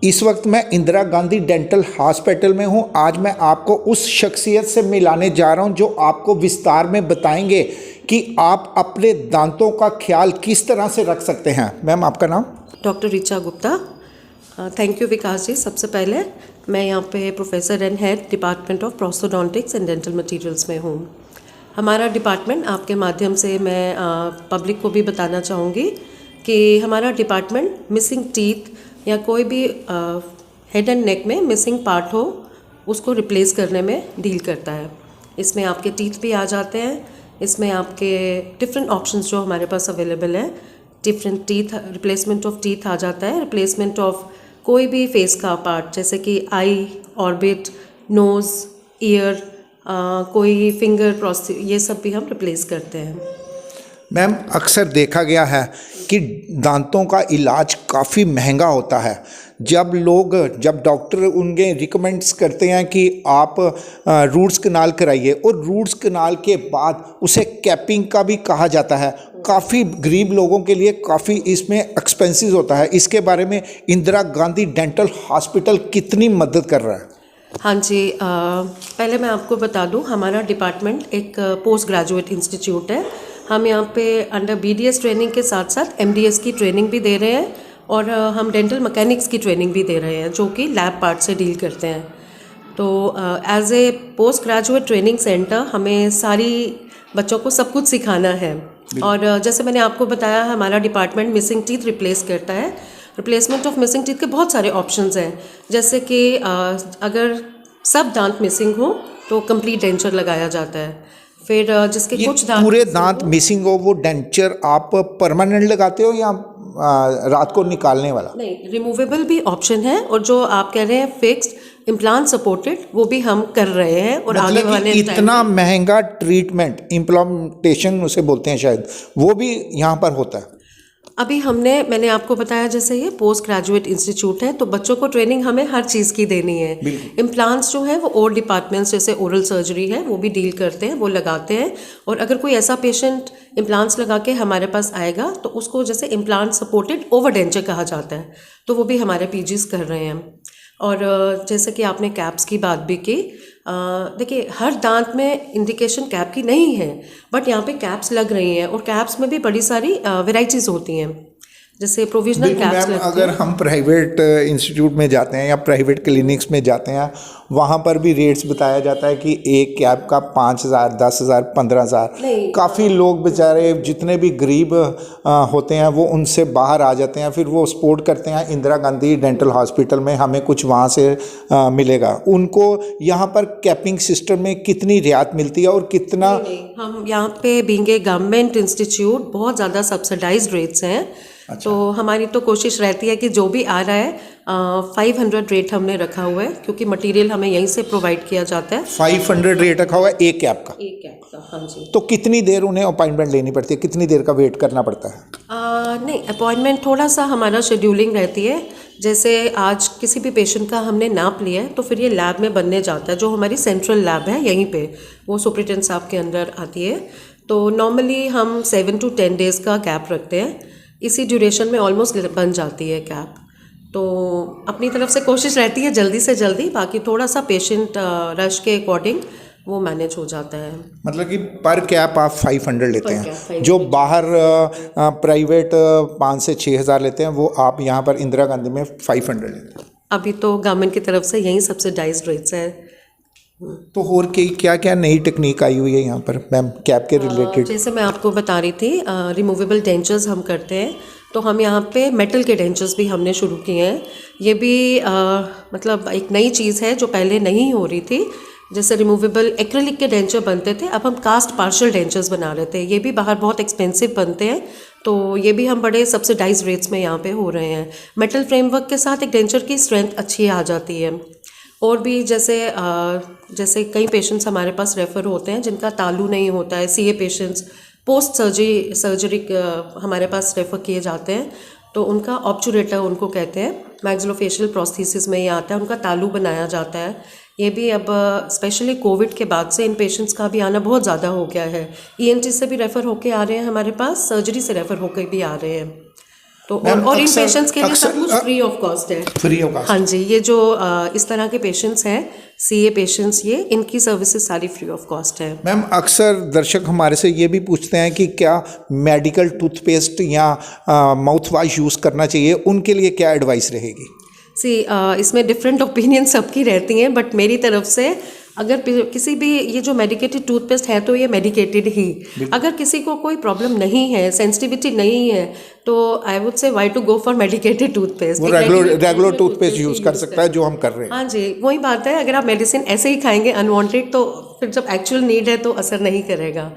इस वक्त मैं इंदिरा गांधी डेंटल हॉस्पिटल में हूं। आज मैं आपको उस शख्सियत से मिलाने जा रहा हूं जो आपको विस्तार में बताएंगे कि आप अपने दांतों का ख्याल किस तरह से रख सकते हैं। मैम, आपका नाम? Doctor Richa Gupta. Thank you Vikas ji. सबसे पहले मैं यहाँ पे professor and head department of prosthodontics and dental materials में हूँ। हमारा डिपार्टमेंट, आपके माध्यम से मैं पब्लिक को भी बताना चाहूँगी कि हमारा डिपार्टमेंट मिसिंग टीथ या कोई भी हेड एंड नेक में मिसिंग पार्ट हो उसको रिप्लेस करने में डील करता है। इसमें आपके टीथ भी आ जाते हैं, इसमें आपके डिफरेंट ऑप्शंस जो हमारे पास अवेलेबल हैं। Different teeth, replacement of teeth आ जाता है, रिप्लेसमेंट ऑफ कोई भी फेस का पार्ट जैसे कि आई, ऑर्बिट, नोज़, ईयर, कोई फिंगर प्रोस्थेसिस, ये सब भी हम रिप्लेस करते हैं। मैम, अक्सर देखा गया है कि दांतों का इलाज काफ़ी महंगा होता है। जब डॉक्टर उनके रिकमेंड्स करते हैं कि आप रूट्स कनाल कराइए, और रूट्स कनाल के बाद उसे कैपिंग का भी कहा जाता है, काफ़ी गरीब लोगों के लिए काफ़ी इसमें एक्सपेंसिव होता है। इसके बारे में इंदिरा गांधी डेंटल हॉस्पिटल कितनी मदद कर रहा है? हाँ जी, पहले मैं आपको बता दूं, हमारा डिपार्टमेंट एक पोस्ट ग्रेजुएट इंस्टीट्यूट है। हम यहाँ पे अंडर BDS ट्रेनिंग के साथ साथ MDS की ट्रेनिंग भी दे रहे हैं, और हम डेंटल मैकेनिक्स की ट्रेनिंग भी दे रहे हैं जो कि लैब पार्ट से डील करते हैं। तो as a post graduate training centre हमें सारी बच्चों को सब कुछ सिखाना है। और जैसे मैंने आपको बताया, हमारा डिपार्टमेंट मिसिंग टीथ रिप्लेस करता है। रिप्लेसमेंट ऑफ मिसिंग टीथ के बहुत सारे ऑप्शंस हैं, जैसे कि अगर सब दांत मिसिंग हो तो कंप्लीट डेंचर लगाया जाता है। फिर जिसके कुछ दांत पूरे दांत मिसिंग हो, वो डेंचर आप परमानेंट लगाते हो या रात को निकालने वाला? नहीं, रिमूवेबल भी ऑप्शन है, और जो आप कह रहे हैं फिक्स्ड इम्प्लांट सपोर्टेड, वो भी हम कर रहे हैं। और मतलब आगे वाले इतना महंगा ट्रीटमेंट, इम्प्लांटेशन उसे बोलते हैं शायद, वो भी यहाँ पर होता है? अभी मैंने आपको बताया, जैसे ये पोस्ट ग्रेजुएट इंस्टीट्यूट है तो बच्चों को ट्रेनिंग हमें हर चीज़ की देनी है। इम्प्लांट्स जो है वो और डिपार्टमेंट्स जैसे ओरल सर्जरी है वो भी डील करते हैं, वो लगाते हैं। और अगर कोई ऐसा पेशेंट इम्प्लांट्स लगा के हमारे पास आएगा तो उसको जैसे इम्प्लांट सपोर्टेड ओवरडेंचर कहा जाता है, तो वो भी हमारे PGs कर रहे हैं। और जैसे कि आपने कैप्स की बात भी की, देखिए हर दांत में इंडिकेशन कैप की नहीं है, बट यहाँ पे कैप्स लग रही हैं, और कैप्स में भी बड़ी सारी वेराइटीज़ होती हैं, जैसे प्रोविजनल कैप्स लगती हैं। अगर हम प्राइवेट इंस्टीट्यूट में जाते हैं या प्राइवेट क्लिनिक्स में जाते हैं, वहाँ पर भी रेट्स बताया जाता है कि एक कैप का 5,000, 10,000, 15,000। काफ़ी लोग बेचारे जितने भी गरीब होते हैं वो उनसे बाहर आ जाते हैं, फिर वो सपोर्ट करते हैं इंदिरा गांधी डेंटल हॉस्पिटल में, हमें कुछ वहाँ से मिलेगा। उनको यहाँ पर कैपिंग सिस्टम में कितनी रियायत मिलती है और कितना? हम यहाँ पे बीइंग ए गवर्नमेंट इंस्टीट्यूट बहुत ज़्यादा सब्सिडाइज्ड रेट्स हैं। तो हमारी तो कोशिश रहती है कि जो भी आ रहा है 500 रेट हमने रखा हुआ है, क्योंकि मटेरियल हमें यहीं से प्रोवाइड किया जाता है। 500 रेट रखा हुआ है एक कैप का? एक कैप का, हाँ जी। तो कितनी देर उन्हें अपॉइंटमेंट लेनी पड़ती है, कितनी देर का वेट करना पड़ता है? नहीं, अपॉइंटमेंट थोड़ा सा हमारा शेड्यूलिंग रहती है। जैसे आज किसी भी पेशेंट का हमने नाप लिया है तो फिर ये लैब में बनने जाता है, जो हमारी सेंट्रल लैब है यहीं पे, वो सुपरिटेंडेंट साहब के अंदर आती है। तो नॉर्मली हम 7 to 10 डेज़ का गैप रखते हैं, इसी ड्यूरेशन में ऑलमोस्ट बन जाती है कैप। तो अपनी तरफ से कोशिश रहती है जल्दी से जल्दी, बाकी थोड़ा सा पेशेंट रश के अकॉर्डिंग वो मैनेज हो जाता है। मतलब कि पर कैप आप 500 लेते हैं, जो बाहर प्राइवेट 5 से 6 हज़ार लेते हैं, वो आप यहाँ पर इंदिरा गांधी में 500 लेते हैं। अभी तो गवर्नमेंट की तरफ से यही सब्सिडाइज्ड रेट्स है। तो और क्या क्या नई टेक्निक आई हुई है यहाँ पर मैम कैप के रिलेटेड? जैसे मैं आपको बता रही थी, रिमूवेबल डेंचर्स हम करते हैं, तो हम यहाँ पे मेटल के डेंचर्स भी हमने शुरू किए हैं। ये भी मतलब एक नई चीज़ है जो पहले नहीं हो रही थी। जैसे रिमूवेबल एक्रेलिक के डेंचर बनते थे, अब हम कास्ट पार्शियल डेंचर्स बना रहे थे। ये भी बाहर बहुत एक्सपेंसिव बनते हैं, तो ये भी हम बड़े सब्सिडाइज रेट्स में यहाँ पे हो रहे हैं। मेटल फ्रेमवर्क के साथ एक डेंचर की स्ट्रेंथ अच्छी आ जाती है। और भी जैसे कई पेशेंट्स हमारे पास रेफ़र होते हैं जिनका तालू नहीं होता है, CA पेशेंट्स पोस्ट सर्जरी हमारे पास रेफ़र किए जाते हैं, तो उनका ऑब्चुरेटर उनको कहते हैं, मैक्सिलोफेशियल प्रोस्थेसिस में ये आता है, उनका तालू बनाया जाता है। ये भी अब स्पेशली कोविड के बाद से इन पेशेंट्स का भी आना बहुत ज़्यादा हो गया है। ENT से भी रेफ़र होके आ रहे हैं हमारे पास, सर्जरी से रेफ़र होकर भी आ रहे हैं। तो मैम, और इन अक्सर- पेशेंट्स के लिए सब अक्सर- कुछ फ्री ऑफ कॉस्ट है। Free of cost. हाँ जी, ये जो इस तरह के पेशेंट्स हैं, सीए पेशेंट्स, ये इनकी सर्विसेज सारी फ्री ऑफ कॉस्ट है। मैम, अक्सर दर्शक हमारे से ये भी पूछते हैं कि क्या मेडिकल टूथपेस्ट या माउथ वॉश यूज़ करना चाहिए, उनके लिए क्या एडवाइस रहेगी? इसमें डिफरेंट ओपिनियन सबकी रहती हैं, बट मेरी तरफ से अगर किसी भी ये जो मेडिकेटेड टूथपेस्ट है तो ये मेडिकेटेड ही, अगर किसी को कोई प्रॉब्लम नहीं है, सेंसिटिविटी नहीं है, तो I would say why to go for medicated toothpaste. वो रेगुलर टूथपेस्ट यूज़ कर सकता है, जो हम कर रहे हैं। हाँ जी, वही बात है, अगर आप मेडिसिन ऐसे ही खाएंगे अनवांटेड, तो फिर जब एक्चुअल नीड है तो असर नहीं करेगा।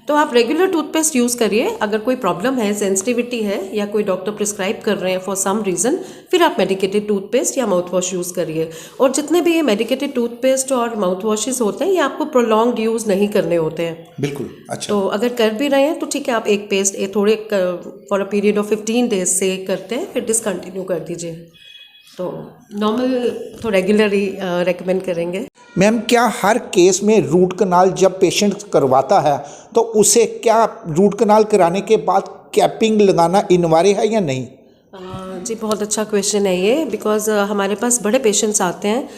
तो आप रेगुलर टूथपेस्ट यूज़ करिए। अगर कोई प्रॉब्लम है, सेंसिटिविटी है, या कोई डॉक्टर प्रिस्क्राइब कर रहे हैं फॉर सम रीज़न, फिर आप मेडिकेटेड टूथपेस्ट या माउथ वॉश यूज़ करिए। और जितने भी ये मेडिकेटेड टूथपेस्ट और माउथ वॉशेस होते हैं, ये आपको प्रोलॉन्ग्ड यूज़ नहीं करने होते हैं। बिल्कुल। अच्छा, तो अगर कर भी रहे हैं तो ठीक है, आप एक पेस्ट थोड़े for a period of 15 days से करते हैं, फिर डिसकंटिन्यू कर दीजिए। तो नॉर्मल तो रेगुलर ही रेकमेंड करेंगे। मैम, क्या हर केस में रूट कनाल जब पेशेंट करवाता है तो उसे क्या रूट कनाल कराने के बाद कैपिंग लगाना अनिवार्य है या नहीं? जी, बहुत अच्छा क्वेश्चन है ये, बिकॉज हमारे पास बड़े पेशेंट्स आते हैं।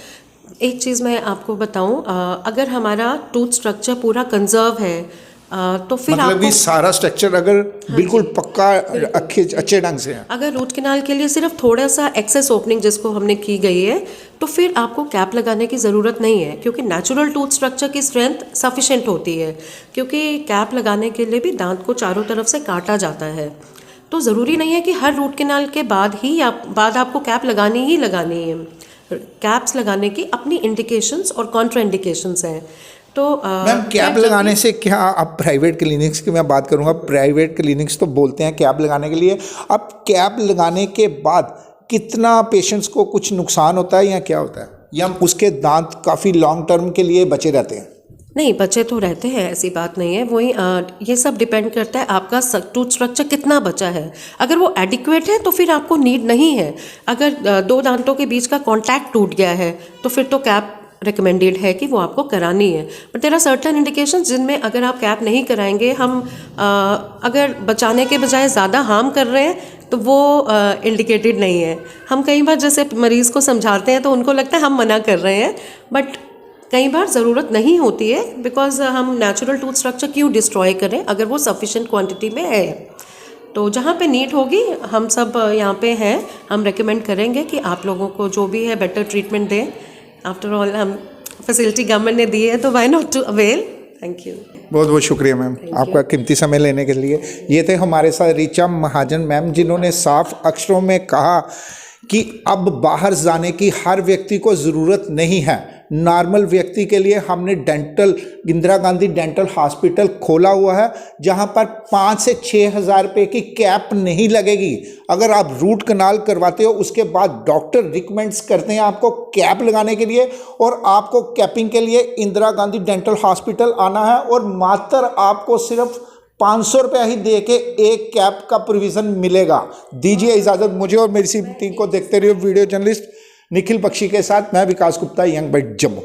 एक चीज़ मैं आपको बताऊं, अगर हमारा टूथ स्ट्रक्चर पूरा कंजर्व है, तो फिर मतलब कि आपको सारा स्ट्रक्चर अगर बिल्कुल पक्का अच्छे ढंग से है, अगर रूट कैनाल के लिए सिर्फ थोड़ा सा एक्सेस ओपनिंग जिसको हमने की गई है, तो फिर आपको कैप लगाने की ज़रूरत नहीं है, क्योंकि नेचुरल टूथ स्ट्रक्चर की स्ट्रेंथ सफिशेंट होती है। क्योंकि कैप लगाने के लिए भी दांत को चारों तरफ से काटा जाता है, तो ज़रूरी नहीं है कि हर रूट कैनाल के बाद आपको कैप लगानी ही लगानी है। कैप्स लगाने की अपनी इंडिकेशंस और कॉन्ट्रा इंडिकेशंस हैं। तो मैम, कैप लगाने से क्या, अब प्राइवेट क्लिनिक्स की मैं बात करूंगा, प्राइवेट क्लिनिक्स तो बोलते हैं कैप लगाने के लिए, अब कैप लगाने के बाद कितना पेशेंट्स को कुछ नुकसान होता है या क्या होता है, या उसके दांत काफ़ी लॉन्ग टर्म के लिए बचे रहते हैं? नहीं, बचे तो रहते हैं, ऐसी बात नहीं है। वही ये सब डिपेंड करता है आपका टूथ स्ट्रक्चर कितना बचा है। अगर वो एडिक्वेट है तो फिर आपको नीड नहीं है। अगर दो दांतों के बीच का कॉन्टैक्ट टूट गया है तो फिर तो कैप रिकमेंडेड है कि वो आपको करानी है। But there are certain indications जिनमें अगर आप कैप नहीं कराएंगे, हम अगर बचाने के बजाय ज़्यादा हार्म कर रहे हैं, तो वो इंडिकेटेड नहीं है। हम कई बार जैसे मरीज़ को समझाते हैं तो उनको लगता है हम मना कर रहे हैं, बट कई बार ज़रूरत नहीं होती है, बिकॉज हम नेचुरल टूथ स्ट्रक्चर क्यों डिस्ट्रॉय करें अगर वो सफिशेंट क्वांटिटी में है। तो जहाँ पे नीड होगी, हम सब यहाँ पे हैं, हम रेकमेंड करेंगे कि आप लोगों को जो भी है बेटर ट्रीटमेंट दें। आफ्टर ऑल हम फैसिलिटी गवर्नमेंट ने दी है, तो why not to avail. Thank you. बहुत बहुत शुक्रिया मैम, आपका कीमती समय लेने के लिए। ये थे हमारे साथ ऋचा महाजन मैम, जिन्होंने साफ अक्षरों में कहा कि अब बाहर जाने की हर व्यक्ति को ज़रूरत नहीं है। नॉर्मल व्यक्ति के लिए हमने इंदिरा गांधी डेंटल हॉस्पिटल खोला हुआ है, जहां पर 5 से 6 हज़ार रुपये की कैप नहीं लगेगी। अगर आप रूट कनाल करवाते हो, उसके बाद डॉक्टर रिकमेंड्स करते हैं आपको कैप लगाने के लिए, और आपको कैपिंग के लिए इंदिरा गांधी डेंटल हॉस्पिटल आना है, और मात्र आपको सिर्फ 500 रुपया ही दे के एक कैप का प्रोविज़न मिलेगा। दीजिए इजाज़त मुझे और मेरी टीम को। देखते रहिए वीडियो जर्नलिस्ट निखिल बख्शी के साथ, मैं विकास गुप्ता, यंग बट जम्मू।